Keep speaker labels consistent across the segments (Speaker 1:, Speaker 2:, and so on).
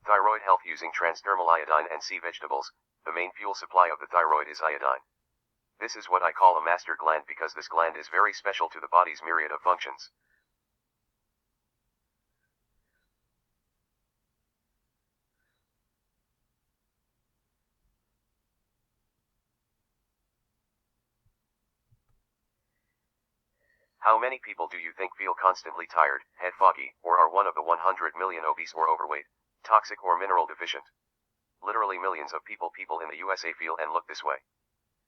Speaker 1: Thyroid health using transdermal iodine and sea vegetables. The main fuel supply of the thyroid is iodine. This is what I call a master gland because this gland is very special to the body's myriad of functions. How many people do you think feel constantly tired, head foggy, or are one of the 100 million obese or overweight, toxic or mineral deficient? Literally millions of people in the USA feel and look this way.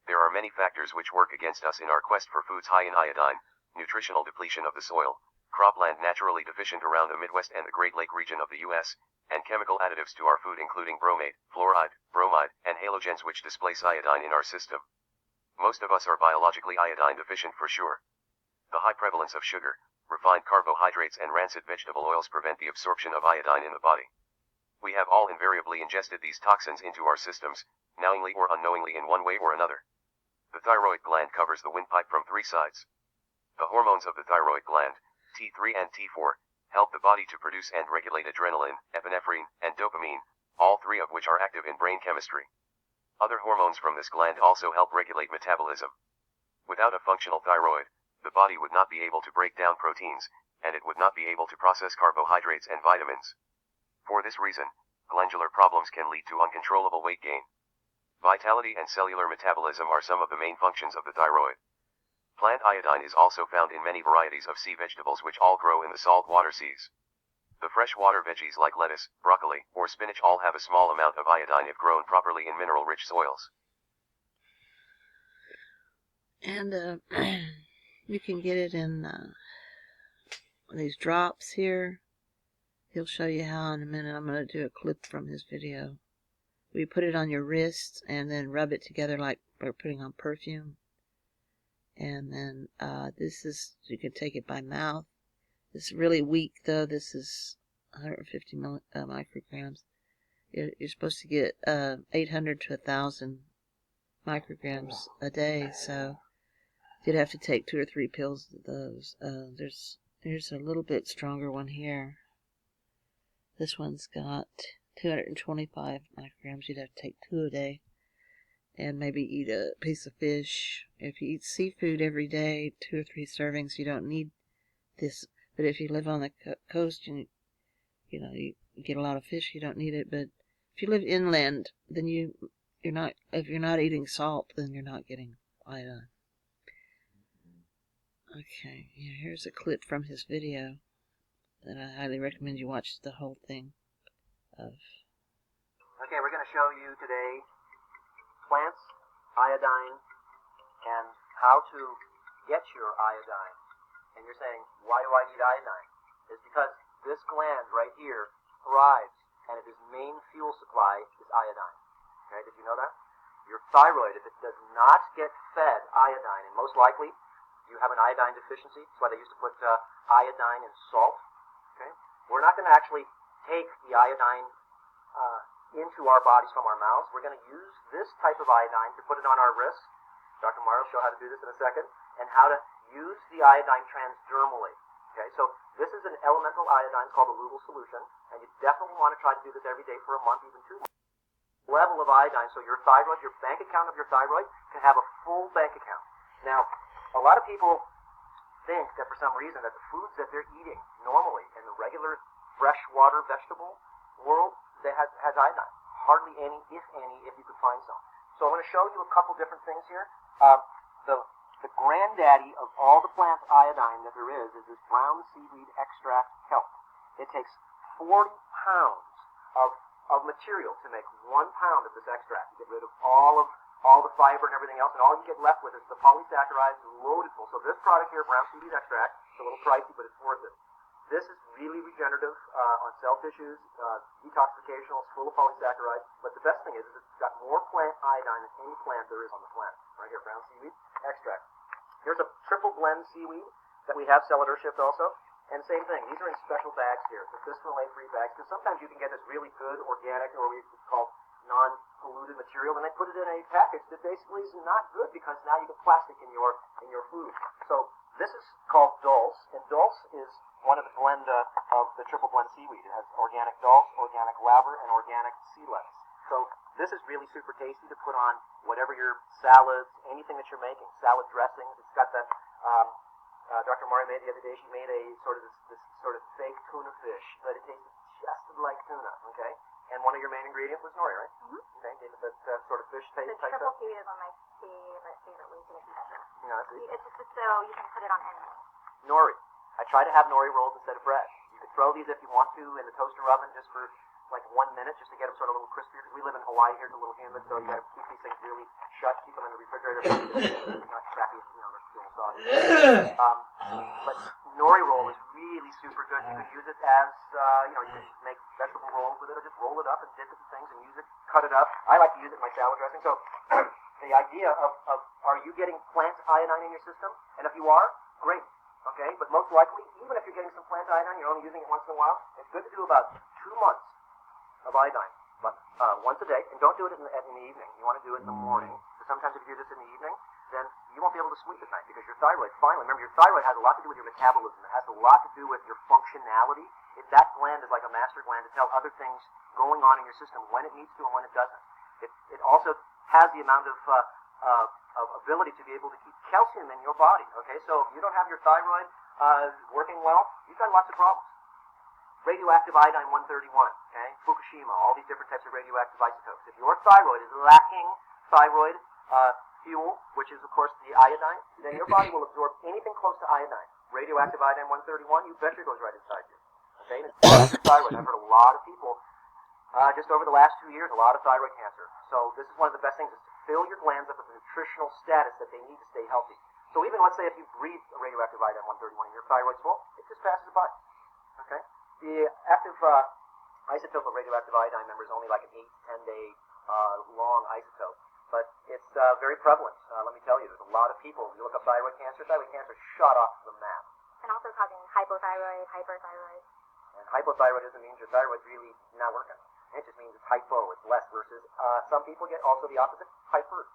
Speaker 1: There are many factors which work against us in our quest for foods high in iodine: nutritional depletion of the soil, cropland naturally deficient around the Midwest and the Great Lake region of the US, and chemical additives to our food including bromate, fluoride, bromide, and halogens which displace iodine in our system. Most of us are biologically iodine deficient for sure. The high prevalence of sugar, refined carbohydrates and rancid vegetable oils prevent the absorption of iodine in the body. We have all invariably ingested these toxins into our systems, knowingly or unknowingly in one way or another. The thyroid gland covers the windpipe from three sides. The hormones of the thyroid gland, T3 and T4, help the body to produce and regulate adrenaline, epinephrine, and dopamine, all three of which are active in brain chemistry. Other hormones from this gland also help regulate metabolism. Without a functional thyroid, the body would not be able to break down proteins, and it would not be able to process carbohydrates and vitamins. For this reason, glandular problems can lead to uncontrollable weight gain. Vitality and cellular metabolism are some of the main functions of the thyroid. Plant iodine is also found in many varieties of sea vegetables which all grow in the saltwater seas. The freshwater veggies like lettuce, broccoli, or spinach all have a small amount of iodine if grown properly in mineral-rich soils.
Speaker 2: And you can get it in these drops here. He'll show you how in a minute. I'm going to do a clip from his video. We put it on your wrist and then rub it together like we're putting on perfume. And then this is, you can take it by mouth. This is really weak though. This is 150 micrograms. You're supposed to get 800 to 1,000 micrograms a day, so you'd have to take 2 or 3 pills of those. There's a little bit stronger one here. This one's got 225 micrograms. You'd have to take 2 a day, and maybe eat a piece of fish. If you eat seafood every day, 2 or 3 servings, you don't need this. But if you live on the coast and you get a lot of fish, you don't need it. But if you live inland, then if you're not eating salt, then you're not getting iodine. Okay, yeah, here's a clip from his video that I highly recommend you watch the whole thing of.
Speaker 3: Okay, we're going to show you today plants, iodine, and how to get your iodine. And you're saying, why do I need iodine? It's because this gland right here thrives, and its main fuel supply is iodine. Okay, did you know that? Your thyroid, if it does not get fed iodine, and most likely you have an iodine deficiency, that's why they used to put iodine in salt. Okay, we're not going to actually take the iodine into our bodies from our mouths. We're going to use this type of iodine to put it on our wrists. Dr. Mario will show how to do this in a second, and how to use the iodine transdermally. Okay, so this is an elemental iodine called a Lugols solution, and you definitely want to try to do this every day for a month, even 2 months. Level of iodine, so your thyroid, your bank account of your thyroid can have a full bank account. Now, a lot of people think that for some reason that the foods that they're eating normally in the regular freshwater vegetable world, that has iodine. Hardly any, if any, if you could find some. So I'm going to show you a couple different things here. The granddaddy of all the plant iodine that there is this brown seaweed extract kelp. It takes 40 pounds of material to make 1 pound of this extract. You get rid of all the fiber and everything else, and all you get left with is the polysaccharides loaded full. So this product here, brown seaweed extract, is a little pricey, but it's worth it. This is really regenerative on cell tissues, detoxificational, it's full of polysaccharides. But the best thing is it's got more plant iodine than any plant there is on the planet. Right here, brown seaweed extract. Here's a triple blend seaweed that we have cellular shipped also. And same thing, these are in special bags here, the bisphenol A-free bags, because sometimes you can get this really good organic, or we call non-polluted material, and they put it in a package that basically is not good because now you get plastic in your food. So This is called dulse, and dulse is one of the blend of the triple blend seaweed. It has organic dulse, organic laver, and organic sea lettuce. So this is really super tasty to put on whatever your salads, anything that you're making, salad dressings. It's got that. Dr. Mari made the other day. She made a this sort of fake tuna fish, but it tasted just like tuna. Okay, and one of your main ingredients was nori, right? Mm-hmm. Okay, gave it that sort of fish taste.
Speaker 4: The
Speaker 3: type
Speaker 4: triple
Speaker 3: stuff.
Speaker 4: seaweed is one of my favorite ways to get pizza.
Speaker 3: Yeah,
Speaker 4: It's just so you can put it on anything.
Speaker 3: nori. I try to have nori rolls instead of bread. You can throw these if you want to in the toaster oven just for like 1 minute, just to get them sort of a little crispier. Because we live in Hawaii here, it's a little humid, so you got to keep these things really shut. Keep them in the refrigerator. Not crappy, they're still soggy. But nori roll is really super good. You can use it as you can make vegetable rolls with it, or just roll it up and dip it in things and use it, cut it up. I like to use it in my salad dressing. So the idea of are you getting plant iodine in your system? And if you are, great. Okay, but most likely, even if you're getting some plant iodine, you're only using it once in a while, it's good to do about 2 months of iodine, but once a day, and don't do it in the evening. You want to do it in the morning. So sometimes if you do this in the evening, then you won't be able to sleep at night because your thyroid, finally, remember your thyroid has a lot to do with your metabolism. It has a lot to do with your functionality. That gland is like a master gland to tell other things going on in your system when it needs to and when it doesn't. It also has the amount of ability to be able to keep calcium in your body. Okay, so if you don't have your thyroid working well, you've got lots of problems. Radioactive iodine 131, okay, Fukushima, all these different types of radioactive isotopes. If your thyroid is lacking thyroid fuel, which is of course the iodine, then your body will absorb anything close to iodine. Radioactive iodine 131, you bet it goes right inside you. Okay, and it's thyroid. I've heard a lot of people just over the last 2 years, a lot of thyroid cancer. So this is one of the best things is to fill your glands up with the nutritional status that they need to stay healthy. So even let's say if you breathe radioactive iodine 131 and your thyroid's full, it just passes by. Okay? The active isotope of radioactive iodine, remember, is only like an 8 to 10 day long isotope. But it's very prevalent. Let me tell you, there's a lot of people. You look up thyroid cancer shot off the map.
Speaker 4: And also causing hypothyroid, hyperthyroid.
Speaker 3: And hypothyroidism means your thyroid's really not working. It just means it's hypo, it's less versus some people get also the opposite, hyper.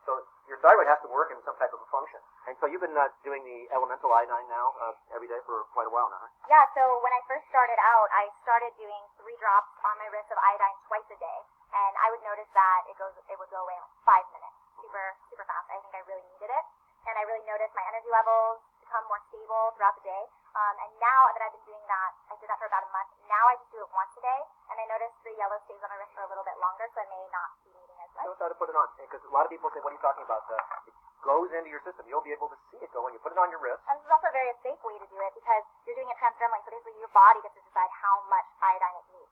Speaker 3: So your thyroid has to work in some type of a function. And so you've been doing the elemental iodine now every day for quite a while now, huh?
Speaker 4: Yeah, so when I first started out, I started doing 3 drops on my wrist of iodine twice a day. And I would notice that it would go away in 5 minutes, super fast. I think I really needed it. And I really noticed my energy levels become more stable throughout the day. And now that I've been doing that, I did that for about a month. Now I just do it once a day, and I notice the yellow stays on my wrist for a little bit longer, so I may not be needing as much.
Speaker 3: Don't try to put it on, because a lot of people say, what are you talking about? It goes into your system. You'll be able to see it go when you put it on your wrist.
Speaker 4: And this is also a very safe way to do it, because you're doing it transdermally, so basically your body gets to decide how much iodine it needs.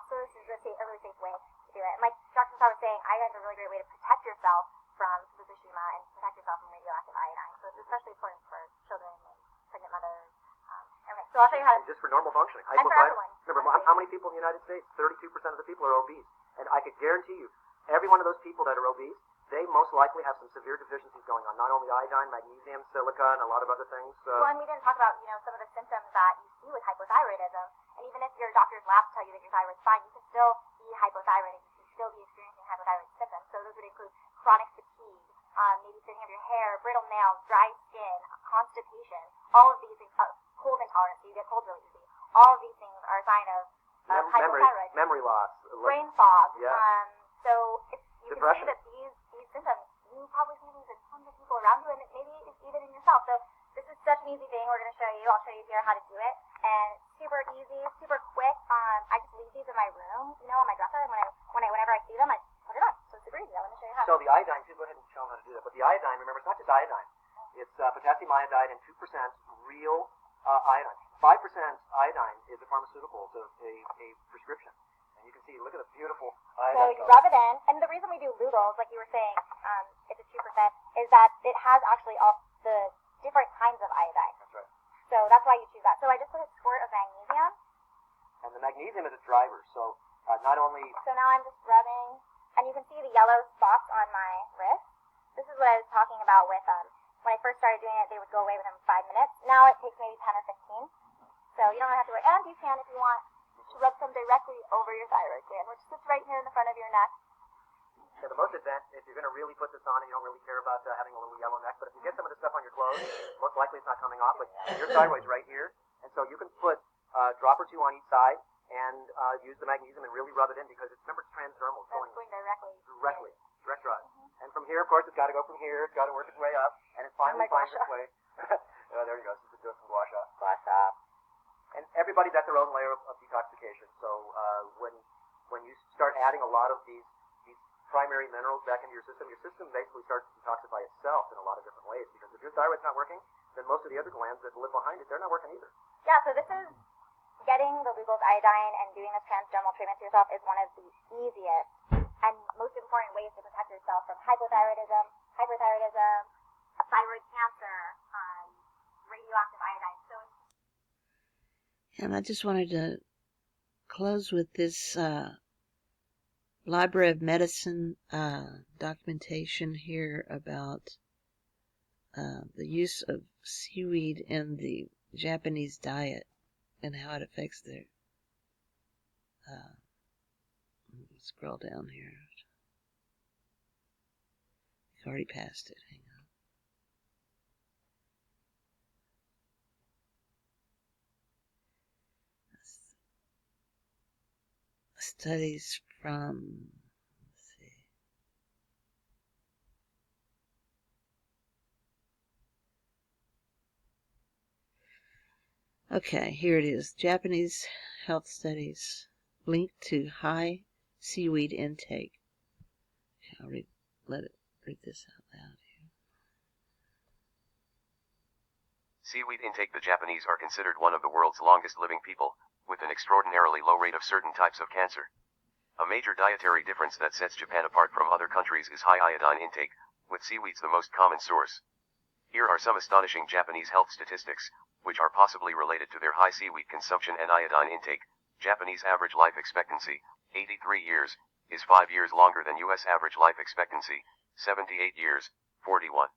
Speaker 4: So this is a really safe way to do it. And like Dr. Cassar was saying, iodine is a really great way to protect yourself from Fukushima and protect yourself from radioactive iodine. So it's especially important for children and pregnant mothers. Okay, so I'll show you how to...
Speaker 3: And just for normal functioning.
Speaker 4: And for everyone.
Speaker 3: Remember, how many people in the United States? 32% of the people are obese. And I could guarantee you, every one of those people that are obese, they most likely have some severe deficiencies going on. Not only iodine, magnesium, silica, and a lot of other things.
Speaker 4: Well, and we didn't talk about, some of the symptoms that you see with hypothyroidism. And even if your doctor's labs tell you that your thyroid's fine, you can still be hypothyroid and you can still be experiencing hypothyroid symptoms. So those would include chronic fatigue, maybe thinning of your hair, brittle nails, dry skin, constipation, all of these things, cold intolerance, so you get cold really easy. All of these things are a sign of hypothyroid.
Speaker 3: Memory loss.
Speaker 4: Brain fog.
Speaker 3: Yeah.
Speaker 4: So you
Speaker 3: depression.
Speaker 4: can see that these symptoms, you probably see these in tons of people around you, and maybe it's even in yourself. So this is such an easy thing we're going to show you. I'll show you here how to do it. And super easy, super quick. I just leave these in my room, on my dresser, and whenever I see them, I put it on. So it's super easy. Let me show you how.
Speaker 3: So the iodine, too, go ahead and show them how to do that. But the iodine, remember, it's not just iodine. It's potassium iodide and 2% real iodine. 5% iodine is a pharmaceutical, so a prescription. And you can see, look at the beautiful iodine.
Speaker 4: So you rub it in, and the reason we do Lugols, like you were saying, it's a 2%, is that it has actually all the different kinds of iodine.
Speaker 3: That's right.
Speaker 4: So that's why you choose that. So I just put a squirt of magnesium.
Speaker 3: And the magnesium is a driver, so not only...
Speaker 4: So now I'm just rubbing, and you can see the yellow spots on my wrist. This is what I was talking about with, when I first started doing it, they would go away within 5 minutes. Now it takes maybe 10 or 15. So you don't have to worry. And you can, if you want, to rub some directly over your thyroid gland, which sits right here in the front of your neck.
Speaker 3: Yeah, the most advanced, if you're going to really put this on and you don't really care about having a little yellow neck, but if you get some of this stuff on your clothes, most likely it's not coming off, but your thyroid's right here, and so you can put a drop or two on each side and use the magnesium and really rub it in because it's, remember, it's transdermal. It's
Speaker 4: That's going directly.
Speaker 3: Direct drive. And from here, of course, it's got to go from here, it's got to work its way up, and it finally finds its way. Oh, there you go, so you can do it from gua sha.
Speaker 4: Gua sha.
Speaker 3: And everybody's at their own layer of detoxification. So when you start adding a lot of these primary minerals back into your system basically starts to detoxify itself in a lot of different ways. Because if your thyroid's not working, then most of the other glands that live behind it, they're not working either.
Speaker 4: Yeah, so this is getting the Lugols iodine and doing this transdermal treatment to yourself is one of the easiest and most important ways to protect yourself from hypothyroidism, hyperthyroidism, thyroid cancer, radioactive iodine. So
Speaker 2: And I just wanted to close with this Library of Medicine documentation here about the use of seaweed in the Japanese diet and how it affects their scroll down here. I've already passed it. Hang on. Studies from, let's see. Okay, here it is. Japanese health studies linked to high seaweed intake. I'll read this out loud here.
Speaker 1: Seaweed intake. The Japanese are considered one of the world's longest living people, with an extraordinarily low rate of certain types of cancer. A major dietary difference that sets Japan apart from other countries is high iodine intake, with seaweeds the most common source. Here are some astonishing Japanese health statistics, which are possibly related to their high seaweed consumption and iodine intake. Japanese average life expectancy, 83 years, is 5 years longer than U.S. average life expectancy, 78 years, 41.